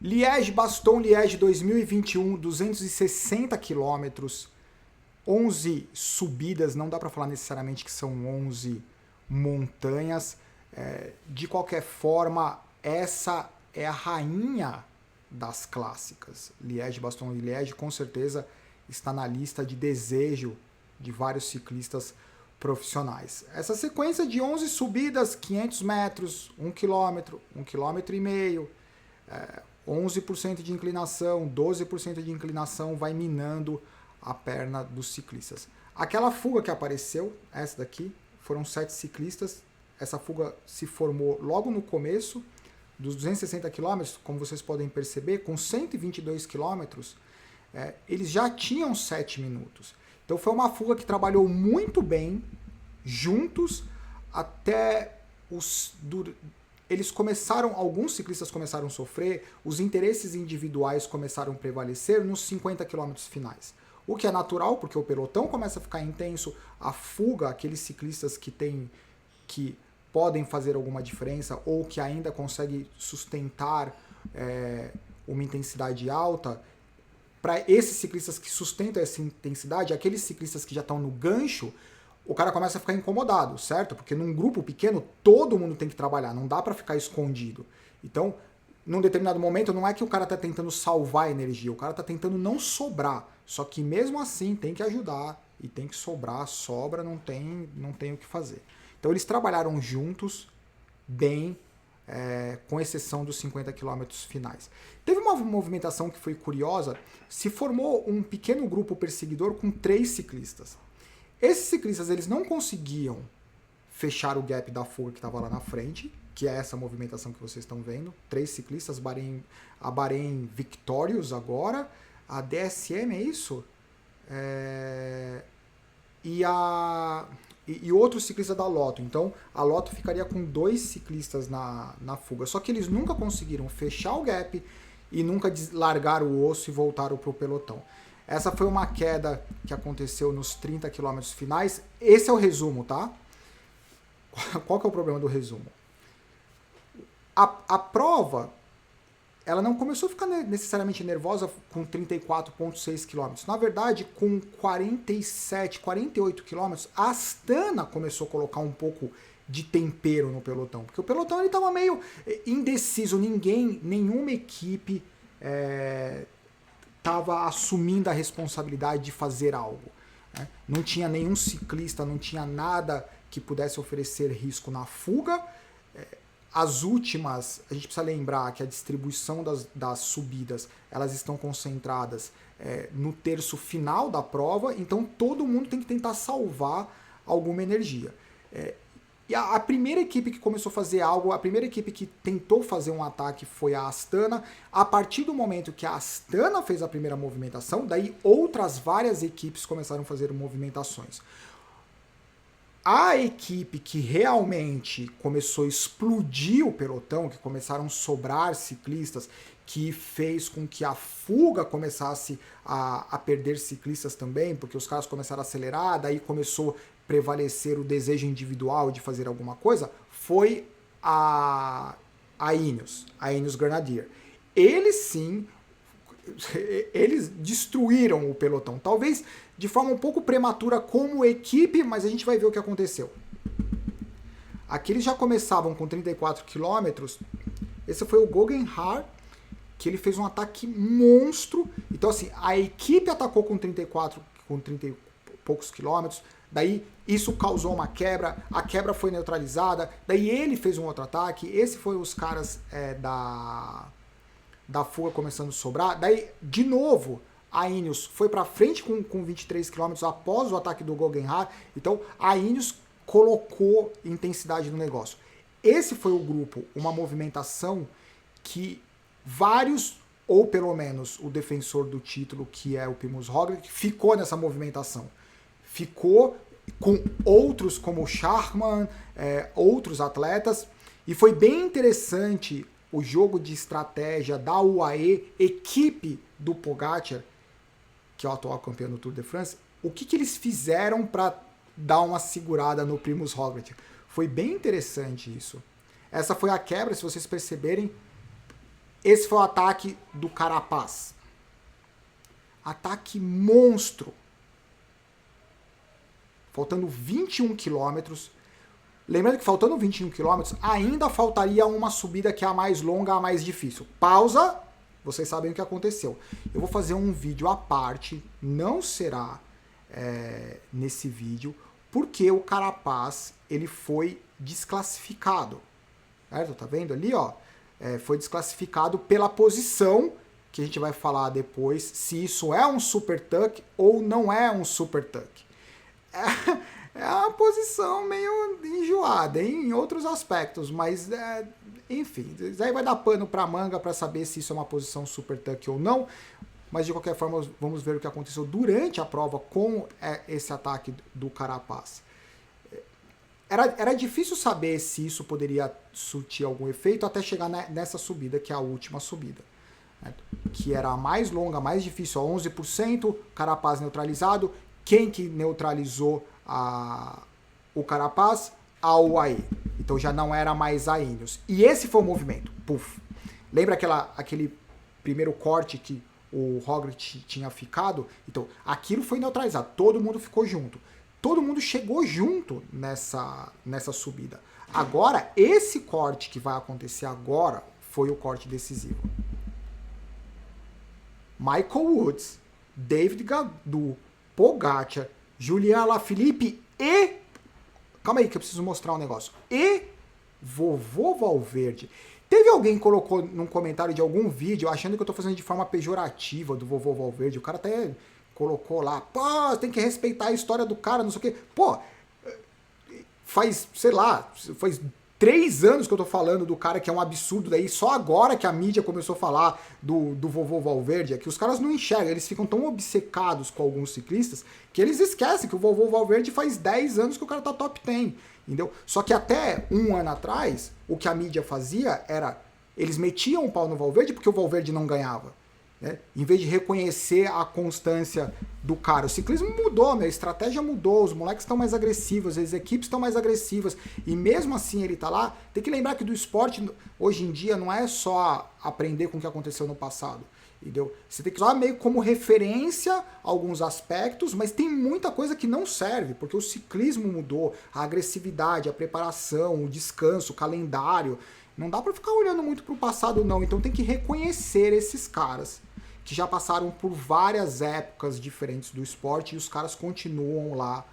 Liège-Bastogne-Liège 2021, 260 quilômetros, 11 subidas, não dá para falar necessariamente que são 11 montanhas. De qualquer forma, essa é a rainha das clássicas. Liège-Bastogne-Liège com certeza está na lista de desejo de vários ciclistas profissionais. Essa sequência de 11 subidas, 500 metros, 1 km, 1,5 km, 11% de inclinação, 12% de inclinação, vai minando a perna dos ciclistas. Aquela fuga que apareceu, essa daqui, foram 7 ciclistas. Essa fuga se formou logo no começo dos 260 km, como vocês podem perceber, com 122 km, eles já tinham 7 minutos. Então foi uma fuga que trabalhou muito bem, juntos, até eles começaram, alguns ciclistas começaram a sofrer, os interesses individuais começaram a prevalecer nos 50 km finais. O que é natural, porque o pelotão começa a ficar intenso, a fuga, aqueles ciclistas que podem fazer alguma diferença ou que ainda conseguem sustentar uma intensidade alta, para esses ciclistas que sustentam essa intensidade, aqueles ciclistas que já estão no gancho, o cara começa a ficar incomodado, certo? Porque num grupo pequeno, todo mundo tem que trabalhar, não dá para ficar escondido. Então, num determinado momento, não é que o cara tá tentando salvar a energia, o cara tá tentando não sobrar. Só que mesmo assim, tem que ajudar e tem que sobrar, sobra, não tem o que fazer. Então, eles trabalharam juntos, bem, com exceção dos 50 km finais. Teve uma movimentação que foi curiosa, se formou um pequeno grupo perseguidor com 3 ciclistas. Esses ciclistas eles não conseguiam fechar o gap da fuga que estava lá na frente, que é essa movimentação que vocês estão vendo. 3 ciclistas, a Bahrein Victorious agora, a DSM, é isso? E outro ciclista da Lotto. Então, a Lotto ficaria com 2 ciclistas na fuga. Só que eles nunca conseguiram fechar o gap e nunca largaram o osso e voltaram para o pelotão. Essa foi uma queda que aconteceu nos 30 km finais. Esse é o resumo, tá? Qual que é o problema do resumo? A prova, ela não começou a ficar necessariamente nervosa com 34,6 km. Na verdade, com 47, 48 km, a Astana começou a colocar um pouco de tempero no pelotão. Porque o pelotão estava meio indeciso. Nenhuma equipe estava assumindo a responsabilidade de fazer algo. Né? Não tinha nenhum ciclista, não tinha nada que pudesse oferecer risco na fuga. As últimas, a gente precisa lembrar que a distribuição das subidas, elas estão concentradas no terço final da prova, então todo mundo tem que tentar salvar alguma energia. E a primeira equipe que começou a fazer algo, a primeira equipe que tentou fazer um ataque foi a Astana. A partir do momento que a Astana fez a primeira movimentação, daí outras várias equipes começaram a fazer movimentações. A equipe que realmente começou a explodir o pelotão, que começaram a sobrar ciclistas, que fez com que a fuga começasse a perder ciclistas também, porque os caras começaram a acelerar, daí começou a prevalecer o desejo individual de fazer alguma coisa, foi a Ineos Grenadier. Eles sim, eles destruíram o pelotão. Talvez de forma um pouco prematura como equipe, mas a gente vai ver o que aconteceu. Aqui eles já começavam com 34 km. Esse foi o Goggenhard, que ele fez um ataque monstro. Então assim, a equipe atacou com 30 e poucos quilômetros. Daí isso causou uma quebra, a quebra foi neutralizada. Daí ele fez um outro ataque. Esse foi os caras da fuga começando a sobrar. Daí, de novo, a Ineos foi para frente com 23 km após o ataque do Goggenhard. Então, a Ineos colocou intensidade no negócio. Esse foi o grupo, uma movimentação que vários, ou pelo menos o defensor do título, que é o Primož Roglič, ficou nessa movimentação. Ficou com outros como o Schachmann, outros atletas. E foi bem interessante o jogo de estratégia da UAE, equipe do Pogacar, que é o atual campeão do Tour de France, o que eles fizeram para dar uma segurada no Primož Roglič. Foi bem interessante isso. Essa foi a quebra, se vocês perceberem. esse foi o ataque do Carapaz. Ataque monstro. Faltando 21 quilômetros. Lembrando que faltando 21 quilômetros, ainda faltaria uma subida que é a mais longa, a mais difícil. Pausa, vocês sabem o que aconteceu. Eu vou fazer um vídeo à parte, não será nesse vídeo, porque o Carapaz ele foi desclassificado. Certo? Tá vendo ali, ó? Foi desclassificado pela posição, que a gente vai falar depois, se isso é um super tuck ou não é um super tuck. É uma posição meio enjoada em outros aspectos, mas enfim, aí vai dar pano para manga para saber se isso é uma posição super tuck ou não, mas de qualquer forma vamos ver o que aconteceu durante a prova com esse ataque do Carapaz. Era difícil saber se isso poderia surtir algum efeito até chegar nessa subida, que é a última subida, né? Que era a mais longa, a mais difícil, a 11%, Carapaz neutralizado. Quem que neutralizou o Carapaz? A UAE. Então já não era mais a Ineos. E esse foi o movimento. Puf. Lembra aquele primeiro corte que o Roglic tinha ficado? Então, aquilo foi neutralizado. Todo mundo ficou junto. Todo mundo chegou junto nessa subida. Agora, esse corte que vai acontecer agora foi o corte decisivo. Michael Woods, David Gaudu, Pogacar, Julian Alaphilippe e... Calma aí que eu preciso mostrar um negócio. E Vovô Valverde. Teve alguém que colocou num comentário de algum vídeo achando que eu tô fazendo de forma pejorativa do Vovô Valverde. O cara até colocou lá, pô, tem que respeitar a história do cara, não sei o quê. Pô, faz 3 anos que eu tô falando do cara, que é um absurdo, daí só agora que a mídia começou a falar do Vovô Valverde, é que os caras não enxergam, eles ficam tão obcecados com alguns ciclistas que eles esquecem que o Vovô Valverde faz 10 anos que o cara tá top 10, entendeu? Só que até um ano atrás, o que a mídia fazia era, eles metiam o pau no Valverde porque o Valverde não ganhava, né? Em vez de reconhecer a constância do cara. O ciclismo mudou, a estratégia mudou, os moleques estão mais agressivos, as equipes estão mais agressivas, e mesmo assim ele tá lá. Tem que lembrar que do esporte, hoje em dia, não é só aprender com o que aconteceu no passado, entendeu? Você tem que usar meio como referência alguns aspectos, mas tem muita coisa que não serve, porque o ciclismo mudou, a agressividade, a preparação, o descanso, o calendário. Não dá para ficar olhando muito pro passado, não. Então tem que reconhecer esses caras que já passaram por várias épocas diferentes do esporte e os caras continuam lá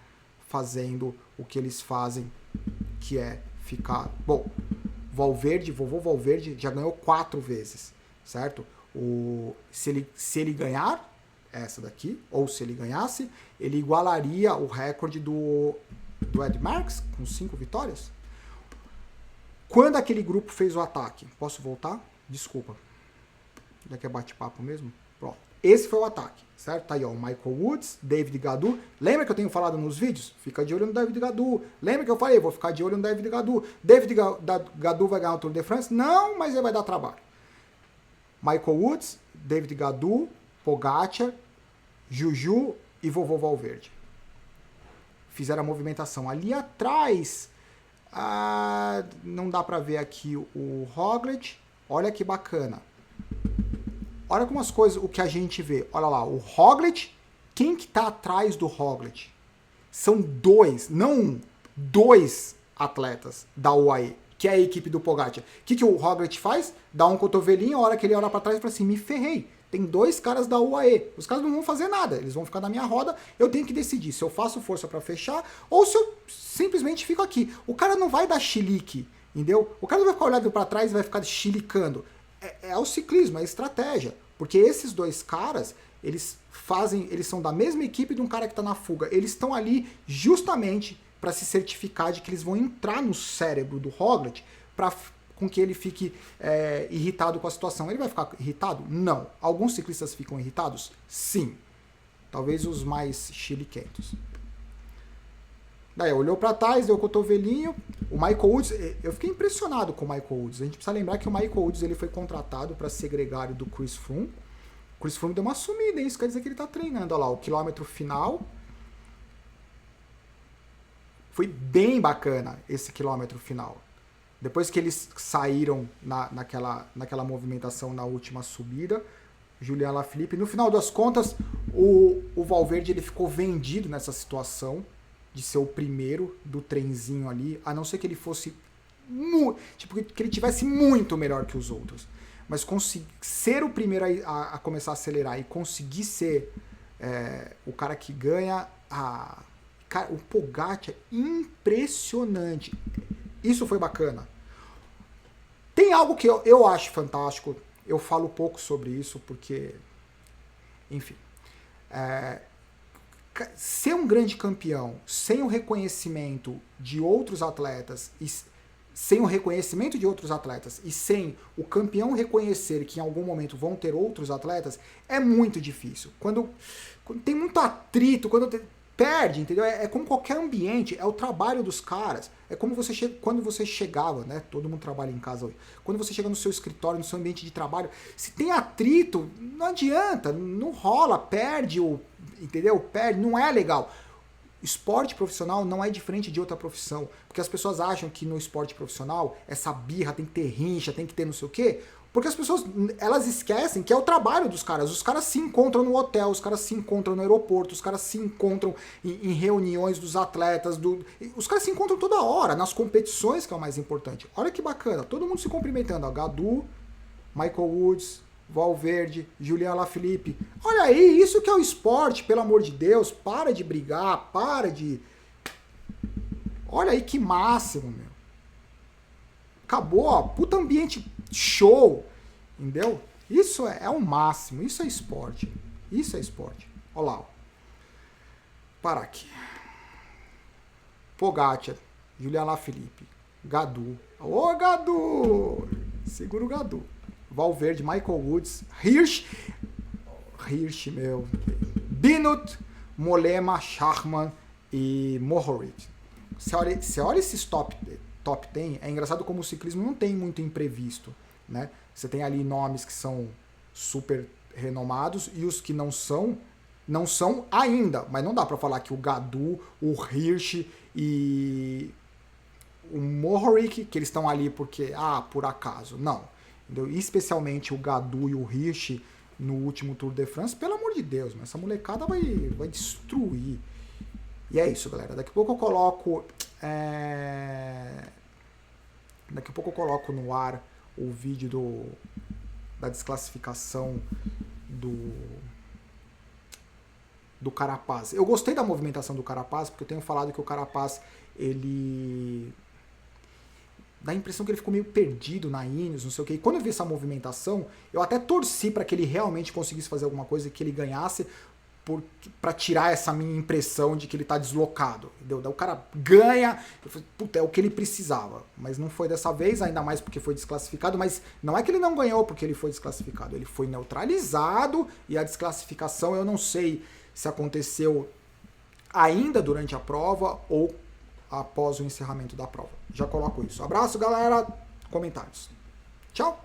fazendo o que eles fazem, que é ficar... Bom, Vovô Valverde já ganhou 4 vezes, certo? Se ele ganhar essa daqui, ou se ele ganhasse, ele igualaria o recorde do Ed Merckx com 5 vitórias. Quando aquele grupo fez o ataque? Posso voltar? Desculpa. Já que é bate-papo mesmo? Pronto. Esse foi o ataque, certo? Tá aí, ó, o Michael Woods, David Gaudu. Lembra que eu tenho falado nos vídeos? Fica de olho no David Gaudu. Lembra que eu falei, vou ficar de olho no David Gaudu. David Gaudu vai ganhar o Tour de France? Não, mas ele vai dar trabalho. Michael Woods, David Gaudu, Pogacar, Juju e Vovô Valverde. Fizeram a movimentação. Ali atrás, não dá pra ver aqui o Roglic. Olha que bacana. Olha como as coisas, o que a gente vê. Olha lá, o Roglic. Quem que tá atrás do Roglic? São 2, não um, 2 atletas da UAE, que é a equipe do Pogacar. O que o Roglic faz? Dá um cotovelinho, a hora que ele olha pra trás e fala assim, me ferrei. Tem 2 caras da UAE. Os caras não vão fazer nada. Eles vão ficar na minha roda. Eu tenho que decidir se eu faço força para fechar ou se eu simplesmente fico aqui. O cara não vai dar chilique, entendeu? O cara não vai ficar olhando para trás e vai ficar chilicando. É o ciclismo, é a estratégia. Porque esses 2 caras, eles são da mesma equipe de um cara que está na fuga. Eles estão ali justamente para se certificar de que eles vão entrar no cérebro do Roglic para com que ele fique irritado com a situação. Ele vai ficar irritado? Não. Alguns ciclistas ficam irritados? Sim. Talvez os mais chiliquentos. Daí olhou para trás, deu o cotovelinho. O Michael Woods, eu fiquei impressionado com o Michael Woods. A gente precisa lembrar que o Michael Woods ele foi contratado para ser gregário do Chris Froome. O Chris Froome deu uma sumida, hein? Isso quer dizer que ele está treinando. Olha lá, o quilômetro final. Foi bem bacana esse quilômetro final. Depois que eles saíram naquela movimentação na última subida, Julian Alaphilippe, no final das contas, o Valverde ele ficou vendido nessa situação de ser o primeiro do trenzinho ali, a não ser que ele fosse tipo, que ele tivesse muito melhor que os outros. Mas ser o primeiro a começar a acelerar e conseguir ser o cara que ganha, cara, o Pogacar, impressionante. Isso foi bacana. Tem algo que eu acho fantástico, eu falo pouco sobre isso, porque, enfim, ser um grande campeão sem o reconhecimento de outros atletas e sem o campeão reconhecer que em algum momento vão ter outros atletas, é muito difícil. Quando tem muito atrito, perde, entendeu? É como qualquer ambiente, é o trabalho dos caras. É como quando você chegava, né? Todo mundo trabalha em casa hoje. Quando você chega no seu escritório, no seu ambiente de trabalho, se tem atrito, não adianta, não rola, perde, entendeu? Perde, não é legal. Esporte profissional não é diferente de outra profissão, porque as pessoas acham que no esporte profissional essa birra tem que ter rincha, tem que ter não sei o quê, porque as pessoas, elas esquecem que é o trabalho dos caras. Os caras se encontram no hotel, os caras se encontram no aeroporto, os caras se encontram em reuniões dos atletas, os caras se encontram toda hora, nas competições, que é o mais importante. Olha que bacana, todo mundo se cumprimentando, Gadu, Michael Woods, Valverde, Julian Alaphilippe. Olha aí, isso que é o esporte, pelo amor de Deus. Para de brigar, para de... Olha aí que máximo, meu. Acabou, ó, puta ambiente show, entendeu? Isso é o máximo, isso é esporte. Isso é esporte. Olha lá, ó. Para aqui. Pogacar, Julian Alaphilippe, Gadu. Ô, Gadu! Segura o Gadu. Valverde, Michael Woods, Hirsch, meu, Binot, Mollema, Schachmann e Mohoric. Você olha esses top 10, é engraçado como o ciclismo não tem muito imprevisto, né? Você tem ali nomes que são super renomados e os que não são ainda, mas não dá para falar que o Gadu, o Hirsch e o Mohoric, que eles estão ali porque, por acaso, não. Entendeu? Especialmente o Gadu e o Hirsch no último Tour de France, pelo amor de Deus, mas essa molecada vai destruir. E é isso, galera. Daqui a pouco eu coloco no ar o vídeo da desclassificação do Carapaz. Eu gostei da movimentação do Carapaz, porque eu tenho falado que o Carapaz, ele... dá a impressão que ele ficou meio perdido na Ineos, não sei o quê. E quando eu vi essa movimentação, eu até torci para que ele realmente conseguisse fazer alguma coisa e que ele ganhasse, para tirar essa minha impressão de que ele tá deslocado. Entendeu? Daí o cara ganha, eu falei, puta, é o que ele precisava. Mas não foi dessa vez, ainda mais porque foi desclassificado, mas não é que ele não ganhou porque ele foi desclassificado, ele foi neutralizado, e a desclassificação eu não sei se aconteceu ainda durante a prova ou após o encerramento da prova. Já coloco isso. Abraço, galera. Comentários. Tchau.